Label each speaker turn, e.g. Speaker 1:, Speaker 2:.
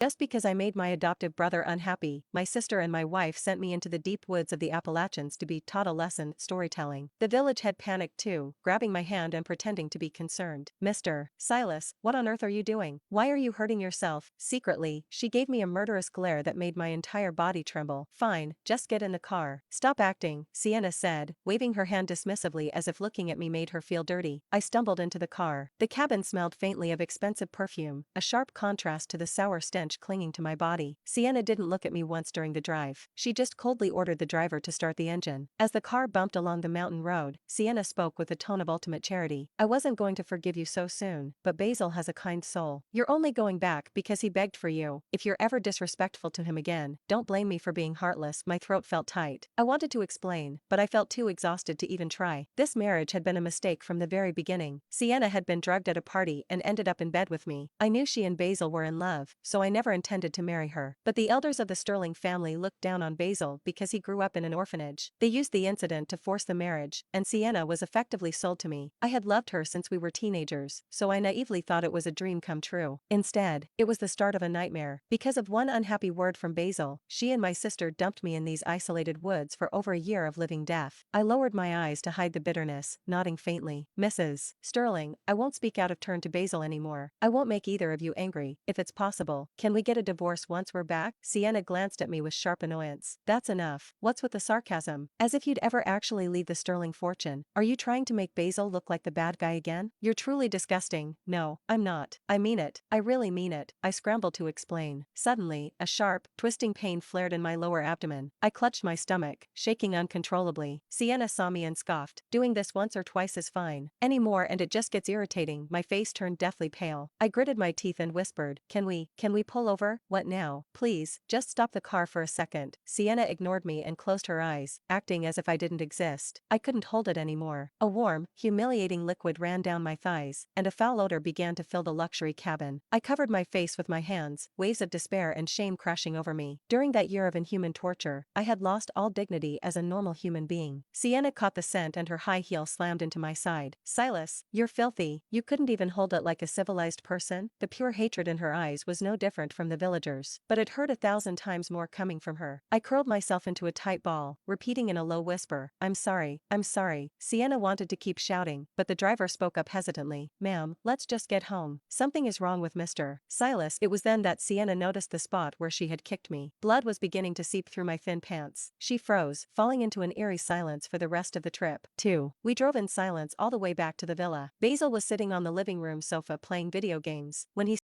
Speaker 1: Just because I made my adoptive brother unhappy, my sister and my wife sent me into the deep woods of the Appalachians to be taught a lesson, storytelling. The village had panicked too, grabbing my hand and pretending to be concerned. Mr. Silas, what on earth are you doing? Why are you hurting yourself? Secretly, she gave me a murderous glare that made my entire body tremble. Fine, just get in the car. Stop acting, Sienna said, waving her hand dismissively as if looking at me made her feel dirty. I stumbled into the car. The cabin smelled faintly of expensive perfume, a sharp contrast to the sour stench clinging to my body. Sienna didn't look at me once during the drive. She just coldly ordered the driver to start the engine. As the car bumped along the mountain road, Sienna spoke with a tone of ultimate charity. I wasn't going to forgive you so soon, but Basil has a kind soul. You're only going back because he begged for you. If you're ever disrespectful to him again, don't blame me for being heartless. My throat felt tight. I wanted to explain, but I felt too exhausted to even try. This marriage had been a mistake from the very beginning. Sienna had been drugged at a party and ended up in bed with me. I knew she and Basil were in love, so I never intended to marry her. But the elders of the Sterling family looked down on Basil because he grew up in an orphanage. They used the incident to force the marriage, and Sienna was effectively sold to me. I had loved her since we were teenagers, so I naively thought it was a dream come true. Instead, it was the start of a nightmare. Because of one unhappy word from Basil, she and my sister dumped me in these isolated woods for over a year of living death. I lowered my eyes to hide the bitterness, nodding faintly. Mrs. Sterling, I won't speak out of turn to Basil anymore. I won't make either of you angry, if it's possible. Can we get a divorce once we're back? Sienna glanced at me with sharp annoyance. That's enough. What's with the sarcasm? As if you'd ever actually leave the Sterling fortune. Are you trying to make Basil look like the bad guy again? You're truly disgusting. No, I'm not. I mean it. I really mean it. I scrambled to explain. Suddenly, a sharp, twisting pain flared in my lower abdomen. I clutched my stomach, shaking uncontrollably. Sienna saw me and scoffed. Doing this once or twice is fine. Any more and it just gets irritating. My face turned deathly pale. I gritted my teeth and whispered, can we pull over? What now? Please, just stop the car for a second. Sienna ignored me and closed her eyes, acting as if I didn't exist. I couldn't hold it anymore. A warm, humiliating liquid ran down my thighs, and a foul odor began to fill the luxury cabin. I covered my face with my hands, waves of despair and shame crashing over me. During that year of inhuman torture, I had lost all dignity as a normal human being. Sienna caught the scent and her high heel slammed into my side. Silas, you're filthy. You couldn't even hold it like a civilized person? The pure hatred in her eyes was no different from the villagers, but it hurt 1,000 times more coming from her. I curled myself into a tight ball, repeating in a low whisper, I'm sorry, I'm sorry. Sienna wanted to keep shouting, but the driver spoke up hesitantly, ma'am, let's just get home. Something is wrong with Mr. Silas. It was then that Sienna noticed the spot where she had kicked me. Blood was beginning to seep through my thin pants. She froze, falling into an eerie silence for the rest of the trip. 2. We drove in silence all the way back to the villa. Basil was sitting on the living room sofa playing video games. When he